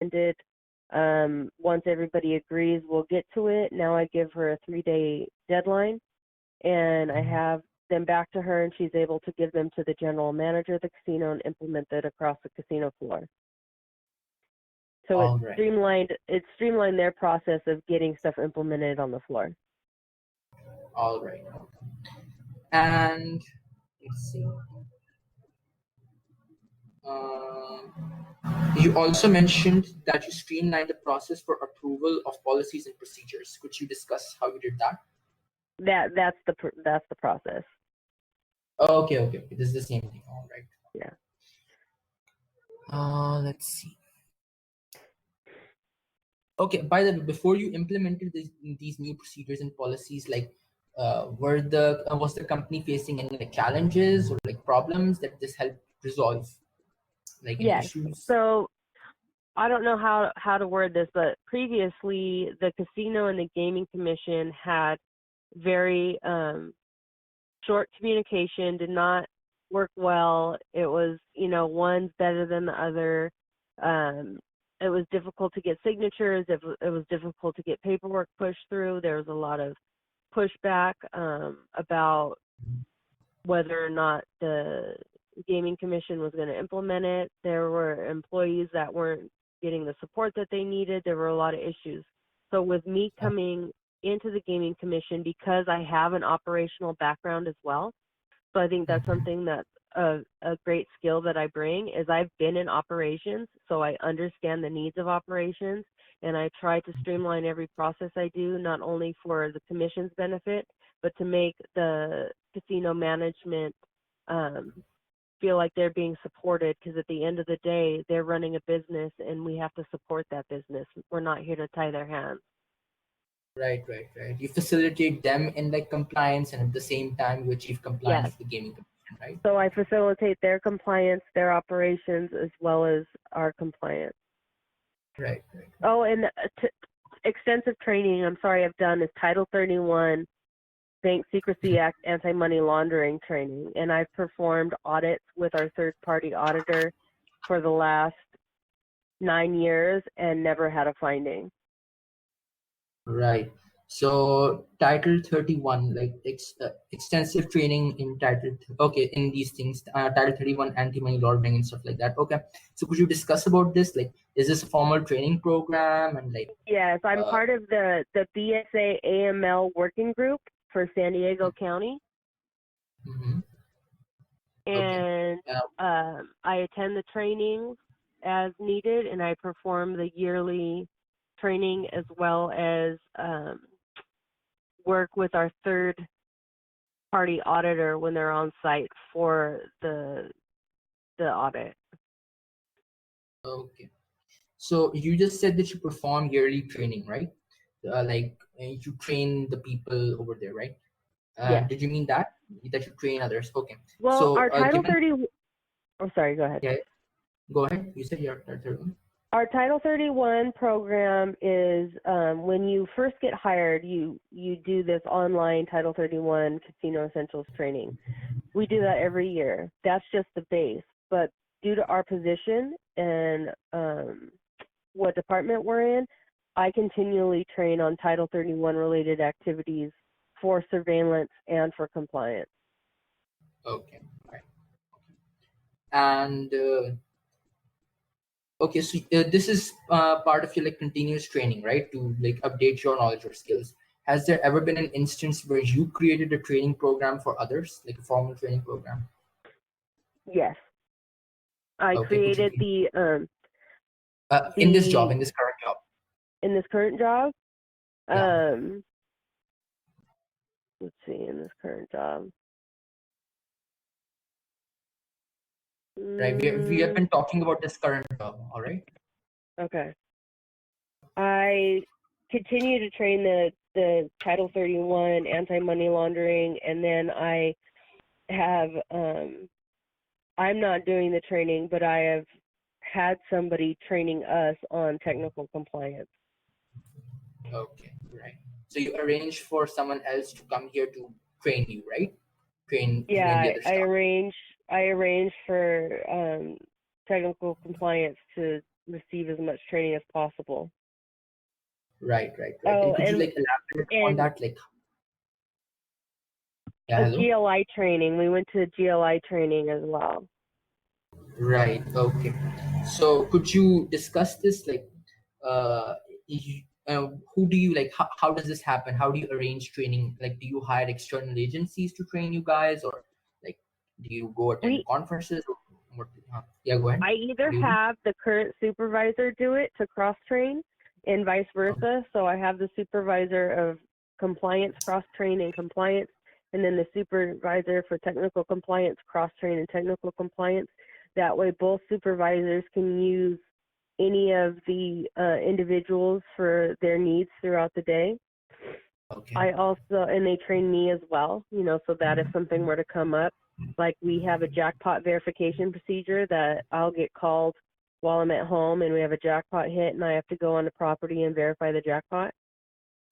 ended. Once everybody agrees, we'll get to it. Now I give her a 3-day deadline, and I have them back to her, and she's able to give them to the general manager of the casino and implement it across the casino floor. So All right. It's streamlined their process of getting stuff implemented on the floor. All right. And let's see. You also mentioned that you streamlined the process for approval of policies and procedures. Could you discuss how you did that? That's the process. Okay. This is the same thing. All right. Yeah. Let's see. Okay. By the way, before you implemented these new procedures and policies, like, was the company facing any like challenges or like problems that this helped resolve, like any Yes. issues? So I don't know how to word this, but previously the casino and the gaming commission had very short communication, did not work well. It was, one's better than the other. It was difficult to get signatures. It was difficult to get paperwork pushed through. There was a lot of pushback about whether or not the gaming commission was going to implement it. There were employees that weren't getting the support that they needed. There were a lot of issues. So with me coming into the gaming commission, because I have an operational background as well, so I think that's something that's a great skill that I bring, is I've been in operations, so I understand the needs of operations, and I try to streamline every process I do, not only for the commission's benefit, but to make the casino management feel like they're being supported, because at the end of the day, they're running a business and we have to support that business. We're not here to tie their hands. Right. You facilitate them in like compliance, and at the same time you achieve compliance Yes. with the gaming commission, right? So I facilitate their compliance, their operations, as well as our compliance. Right. Oh, and extensive training, I've done is Title 31, Bank Secrecy Act, anti-money laundering training. And I've performed audits with our third-party auditor for the last 9 years and never had a finding. Right. So Title 31, like extensive training in in these things, Title 31 anti-money laundering and stuff like that. Okay. So could you discuss about this? Like, is this a formal training program? And like, Yes, I'm part of the BSA AML working group for San Diego County. mm-hmm. And I attend the trainings as needed, and I perform the yearly training, as well as work with our third-party auditor when they're on site for the audit. Okay. So you just said that you perform yearly training, right? You train the people over there, right? Yes. Did you mean that you train others? Okay. Well, So our Title 30. Oh, sorry. Go ahead. Yeah, go ahead. You said your Title 31. Our Title 31 program is when you first get hired, you do this online Title 31 Casino Essentials training. We do that every year. That's just the base. But due to our position and what department we're in, I continually train on Title 31 related activities for surveillance and for compliance. Okay, right. And okay, so this is part of your like continuous training, right? To like update your knowledge or skills. Has there ever been an instance where you created a training program for others, like a formal training program? Yes, I created the in this current job. In this current job, yeah. Let's see. In this current job, right? We have been talking about this current job. All right. Okay. I continue to train the Title 31 anti-money laundering, and then I have I'm not doing the training, but I have had somebody training us on technical compliance. Okay, right. So you arrange for someone else to come here to train you, right? Train the other staff. I arrange for technical compliance to receive as much training as possible. Right, right, right. Oh, And could you like elaborate on and that? Like, yeah, a hello? GLI training. We went to GLI training as well. Right. Okay. So could you discuss this? Like, uh, you, who do you like? How does this happen? How do you arrange training? Like, do you hire external agencies to train you guys, or like, do you go attend We conferences? Or what? Yeah, go ahead. I What either do you do? have the current supervisor do it to cross train and vice versa. So I have the supervisor of compliance cross train and compliance, and then the supervisor for technical compliance cross train and technical compliance. That way both supervisors can use any of the individuals for their needs throughout the day. Okay. I also, and they train me as well, so that if something were to come up, like we have a jackpot verification procedure that I'll get called while I'm at home and we have a jackpot hit and I have to go on the property and verify the jackpot.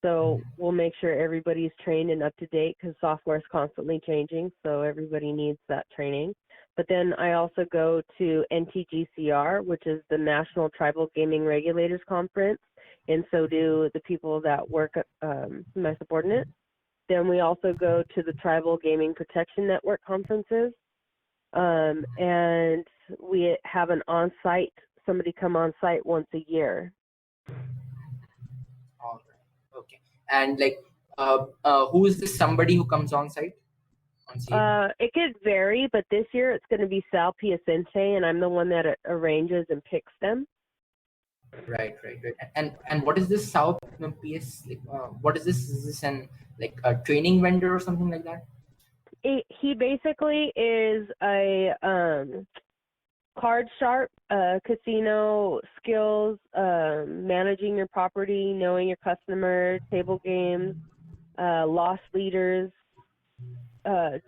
So we'll make sure everybody's trained and up to date because software is constantly changing. So everybody needs that training. But then I also go to NTGCR, which is the National Tribal Gaming Regulators Conference. And so do the people that work, my subordinates. Then we also go to the Tribal Gaming Protection Network conferences. And we have an on-site, somebody come on-site once a year. All right. Okay. And like, who is this somebody who comes on site on CA? It could vary, but this year it's going to be Sal Piacente, and I'm the one that arranges and picks them. Right, right, right. And what is this South PS? Like, what is this? Is this an like a training vendor or something like that? He basically is a card sharp, casino skills, managing your property, knowing your customers, table games, loss leaders,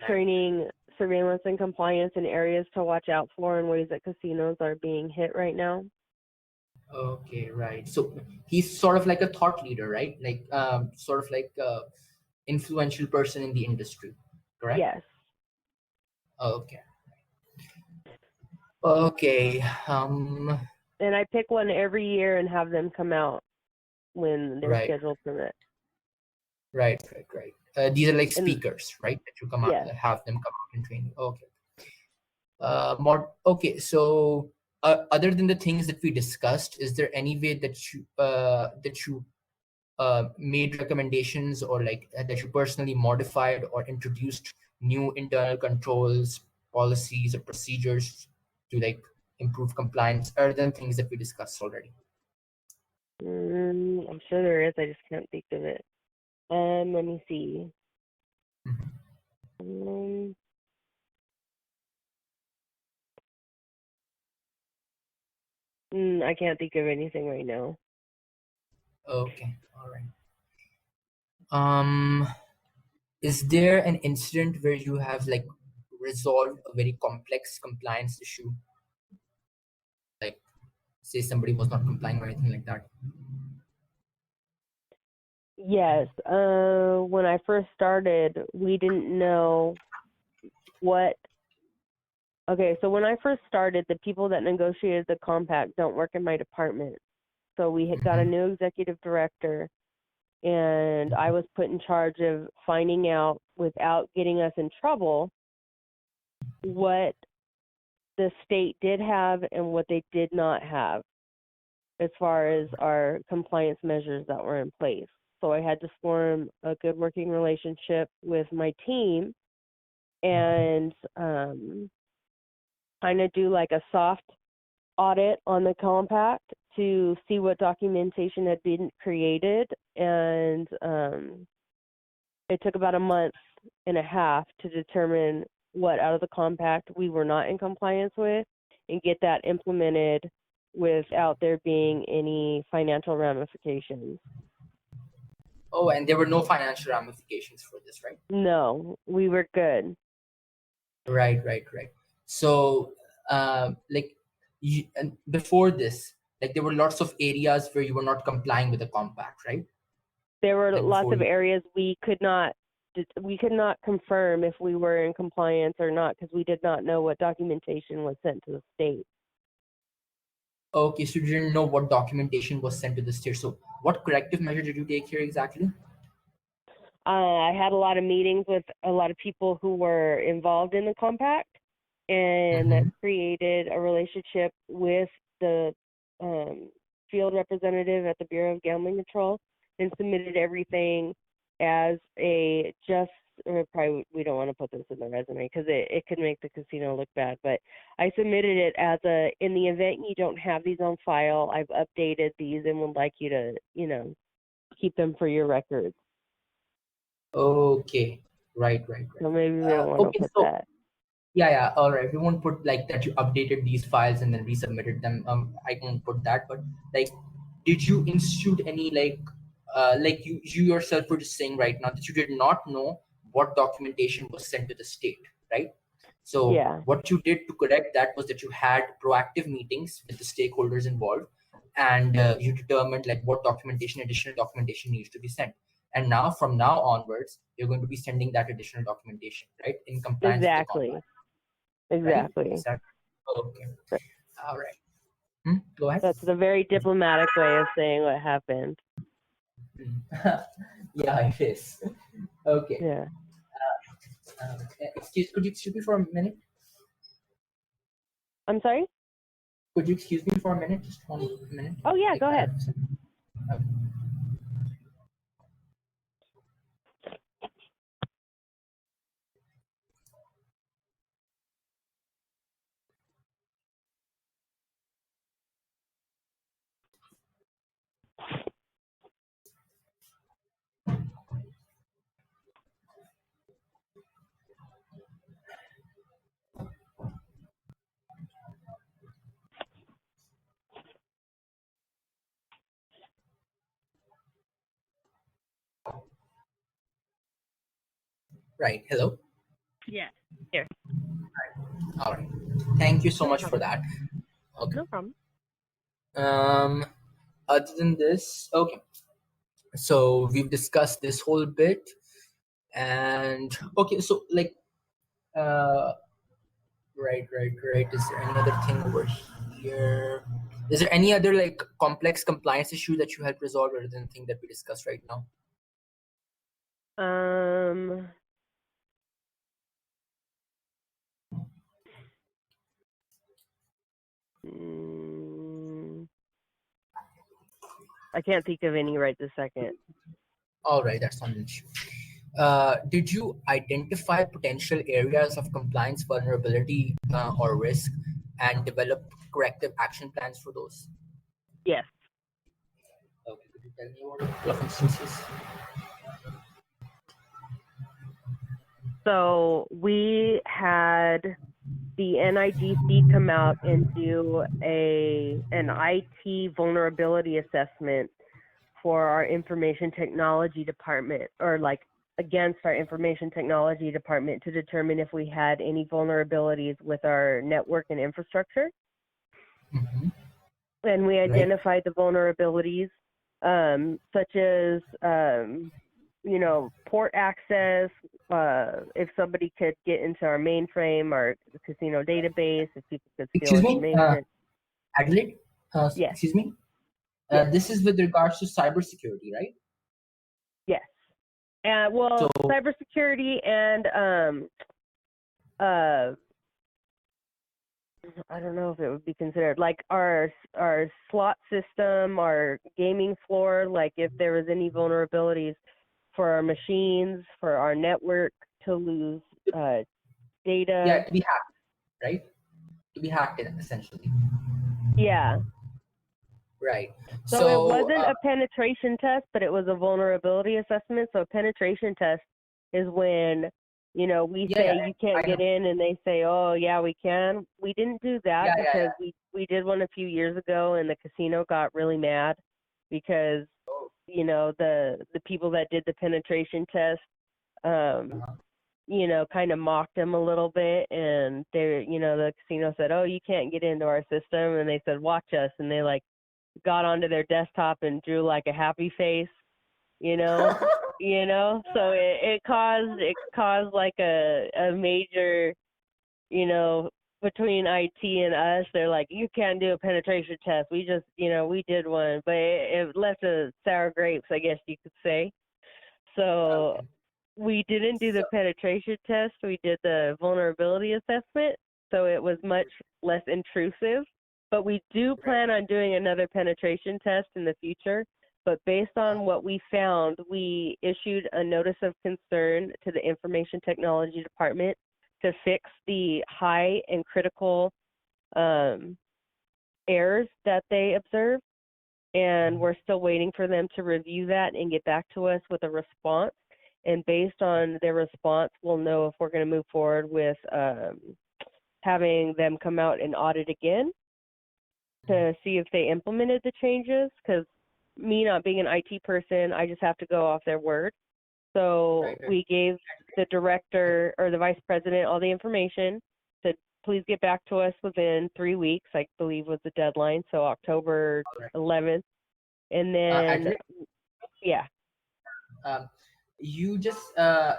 training surveillance and compliance in areas to watch out for and ways that casinos are being hit right now. Okay, right. So he's sort of like a thought leader, right? Like, sort of like a influential person in the industry, correct? Yes. Okay. Okay. And I pick one every year and have them come out when their Right, schedule permits. right, right, right. These are like And speakers, right? That you come out, yes, have them come out and train you. Okay. More okay. So, other than the things that we discussed, is there any way that you made recommendations or like that you personally modified or introduced new internal controls, policies, or procedures to like improve compliance, other than things that we discussed already? I'm sure there is. I just can't think of it. Let me see. Um, I can't think of anything right now. Okay, all right. Is there an incident where you have like resolved a very complex compliance issue, like say somebody was not complying or anything like that? Yes. When I first started, we didn't know what. Okay, so when I first started, the people that negotiated the compact don't work in my department. So we had got a new executive director, and I was put in charge of finding out, without getting us in trouble, what the state did have and what they did not have as far as our compliance measures that were in place. So I had to form a good working relationship with my team and kind of do like a soft audit on the compact to see what documentation had been created. And it took about a month and a half to determine what out of the compact we were not in compliance with and get that implemented without there being any financial ramifications. Oh, and there were no financial ramifications for this, right? No, we were good. Right, right, right. So, like, and before this, like, there were lots of areas where you were not complying with the compact, right? There were Like lots before of you. areas we could not confirm if we were in compliance or not because we did not know what documentation was sent to the state. Okay, so you didn't know what documentation was sent to the state. So what corrective measure did you take here exactly? I had a lot of meetings with a lot of people who were involved in the compact and Mm-hmm. created a relationship with the field representative at the Bureau of Gambling Control and submitted everything as a just, or probably we don't want to put this in the resume because it could make the casino look bad, but I submitted it as a, in the event you don't have these on file, I've updated these and would like you to, keep them for your records. Okay, right. So maybe we don't want to Okay, put so that. yeah, all right. We won't put like that you updated these files and then resubmitted them. I won't put that, but like, did you institute any like you yourself were just saying right now that you did not know what documentation was sent to the state, right? So Yeah, what you did to correct that was that you had proactive meetings with the stakeholders involved, and you determined like what documentation, additional documentation needs to be sent. And now, from now onwards, you're going to be sending that additional documentation, right, in compliance with the compact, exactly. right? Exactly. Exactly. Okay. All right. Go ahead. That's the very diplomatic way of saying what happened. Yeah, it is. Okay. Yeah. Could you excuse me for a minute? I'm sorry? Could you excuse me for a minute? Just 1 minute. Oh, yeah, Like, go ahead. okay. Right. Hello. Yeah. Here. All right. Thank you so No much for problem. that. Okay. No problem. Um. Other than this, okay. So we've discussed this whole bit, and okay. So like, uh, right. Is there any other thing over here? Is there any other like complex compliance issue that you had resolved other than the thing that we discussed right now? Um, mm, I can't think of any right this second. All right, that's not an issue. Did you identify potential areas of compliance vulnerability or risk and develop corrective action plans for those? Yes. Okay, could you tell me about a couple of instances? So we had the NIGC come out and do an IT vulnerability assessment for our information technology department, or like against our information technology department, to determine if we had any vulnerabilities with our network and infrastructure. Mm-hmm. And we Right. identified the vulnerabilities, such as port access, if somebody could get into our mainframe, our casino database, if people could steal Excuse me, information. Adelaide. Yes, Excuse me. yes, This is with regards to cybersecurity, right? yes. So Cybersecurity and I don't know if it would be considered like our slot system, our gaming floor, like if there was any vulnerabilities for our machines, for our network to lose data. yeah, to be hacked, right? To be hacked, essentially. Yeah. Right. So it So wasn't a penetration test, but it was a vulnerability assessment. So a penetration test is when, we yeah, say yeah, you can't I know. get in and they say, oh, yeah, we can. We didn't do that Yeah. because we did one a few years ago and the casino got really mad because, the people that did the penetration test, kind of mocked them a little bit, and the casino said, oh, you can't get into our system. And they said, watch us. And they like got onto their desktop and drew like a happy face, you know, so it caused like a major, between IT and us. They're like, you can't do a penetration test. We just, we did one, but it left a sour grapes, I guess you could say. So Okay. we didn't do So, the penetration test. We did the vulnerability assessment. So it was much less intrusive. But we do right. plan on doing another penetration test in the future. But based Uh, on what we found, we issued a notice of concern to the Information Technology Department to fix the high and critical um, errors that they observed. And we're still waiting for them to review that and get back to us with a response. And based on their response, we'll know if we're going to move forward with having them come out and audit again to see if they implemented the changes. Because me not being an IT person, I just have to go off their word. So right, right. we gave the director or the vice president all the information to please get back to us within 3 weeks, I believe was the deadline. So October All right. 11th. And then, Actually, yeah, um, you just I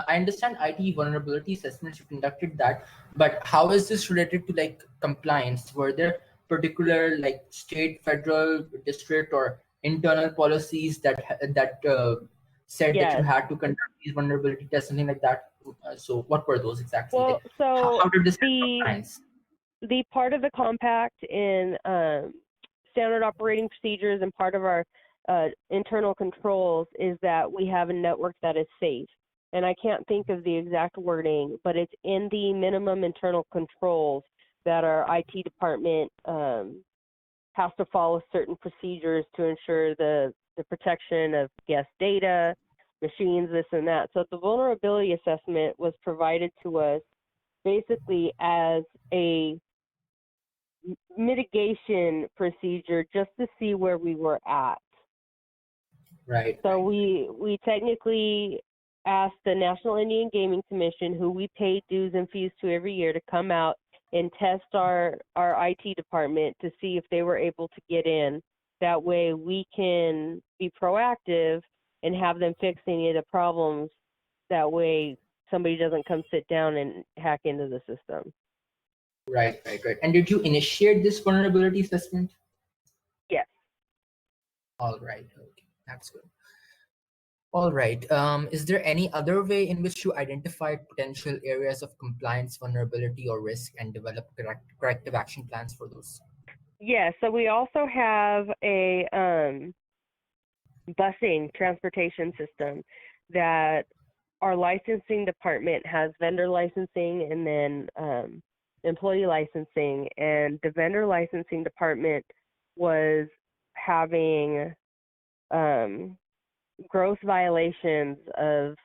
understand IT vulnerability assessments, you conducted that, but how is this related to like compliance? Were there particular like state, federal, district, or internal policies that said that you yes. had to conduct these vulnerability tests, something like that? So what were those exactly? Well, Like, so how did this help the compliance? the part of the compact in standard operating procedures and part of our internal controls is that we have a network that is safe. And I can't think of the exact wording, but it's in the minimum internal controls that our IT department has to follow certain procedures to ensure the protection of guest data, machines, this and that. So the vulnerability assessment was provided to us basically as a mitigation procedure just to see where we were at. Right, So right, we technically asked the National Indian Gaming Commission, who we pay dues and fees to every year, to come out and test our IT department to see if they were able to get in. That way we can be proactive and have them fix any of the problems. That way somebody doesn't come sit down and hack into the system. right. And did you initiate this vulnerability assessment? Yes. All right, okay, that's good. All right. Is there any other way in which you identified potential areas of compliance, vulnerability, or risk and develop corrective action plans for those? Yes. So we also have a busing transportation system that our licensing department has vendor licensing and then employee licensing. And the vendor licensing department was having gross violations of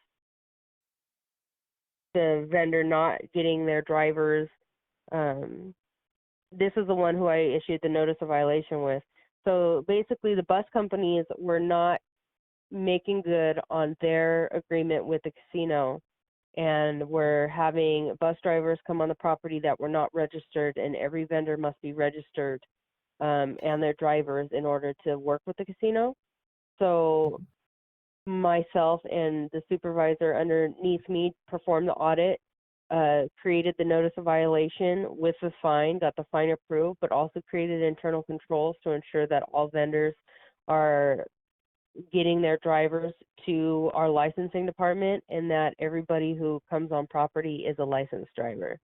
the vendor not getting their drivers. This is the one who I issued the notice of violation with. So basically, the bus companies were not making good on their agreement with the casino, and we're having bus drivers come on the property that were not registered, and every vendor must be registered and their drivers in order to work with the casino. So myself and the supervisor underneath me performed the audit, created the notice of violation with the fine, got the fine approved, but also created internal controls to ensure that all vendors are getting their drivers to our licensing department and that everybody who comes on property is a licensed driver.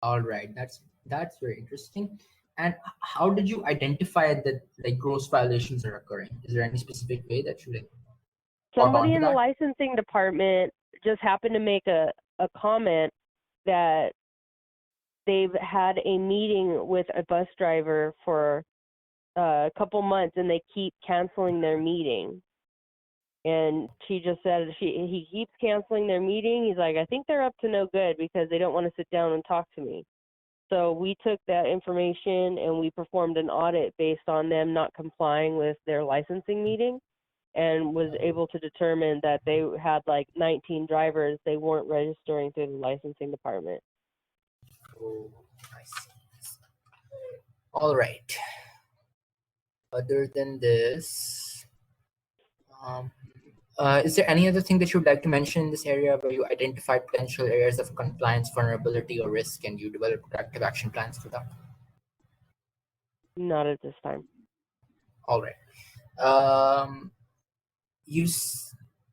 All right, that's very interesting. And how did you identify that like gross violations are occurring? Is there any specific way that you like caught on Somebody to in the that? licensing department just happened to make a comment that they've had a meeting with a bus driver for a couple months and they keep canceling their meeting. And she just said he keeps canceling their meeting. He's like, I think they're up to no good because they don't want to sit down and talk to me. So we took that information and we performed an audit based on them not complying with their licensing meeting, and was able to determine that they had like 19 drivers they weren't registering through the licensing department. Oh, I see. All right. Other than this, um, Is there any other thing that you would like to mention in this area where you identified potential areas of compliance, vulnerability, or risk, and you developed corrective action plans for them? Not at this time. All right. You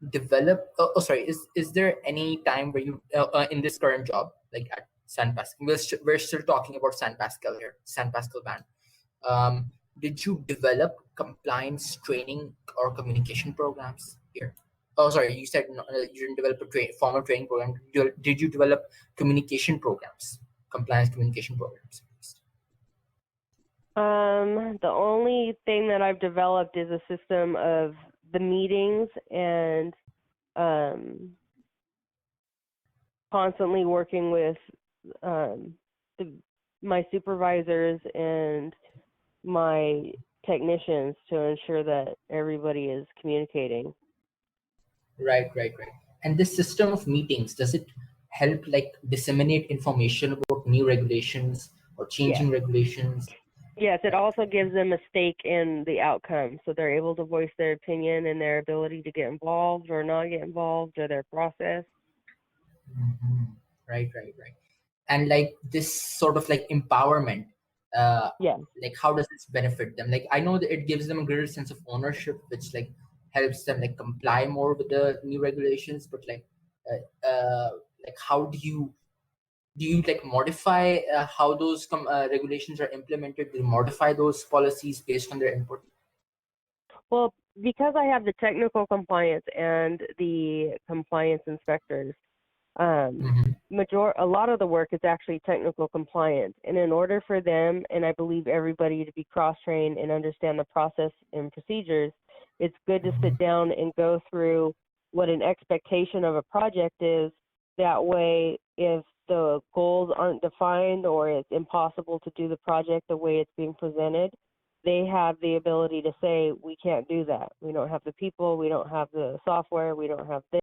develop. Sorry. Is there any time where you in this current job, like at San Pascal, we're still talking about San Pascal here, San Pascal band. Did you develop compliance training or communication programs here? Oh, sorry, you said you didn't develop a formal training program. Did you develop communication programs, compliance communication programs? The only thing that I've developed is a system of the meetings and constantly working with my supervisors and my technicians to ensure that everybody is communicating. Right. And this system of meetings, does it help like disseminate information about new regulations or changing regulations? Yes, it also gives them a stake in the outcome, so they're able to voice their opinion and their ability to get involved or not get involved or their process. Mm-hmm. Right. And like this sort of like empowerment, Yeah. like how does this benefit them? Like I know that it gives them a greater sense of ownership, which like helps them like comply more with the new regulations. But like how do you like modify how those regulations are implemented? Do you modify those policies based on their input? Well, because I have the technical compliance and the compliance inspectors, Mm-hmm. a lot of the work is actually technical compliance. And in order for them, and I believe everybody, to be cross-trained and understand the process and procedures, it's good to sit down and go through what an expectation of a project is. That way, if the goals aren't defined or it's impossible to do the project the way it's being presented, they have the ability to say, we can't do that. We don't have the people, we don't have the software, we don't have this.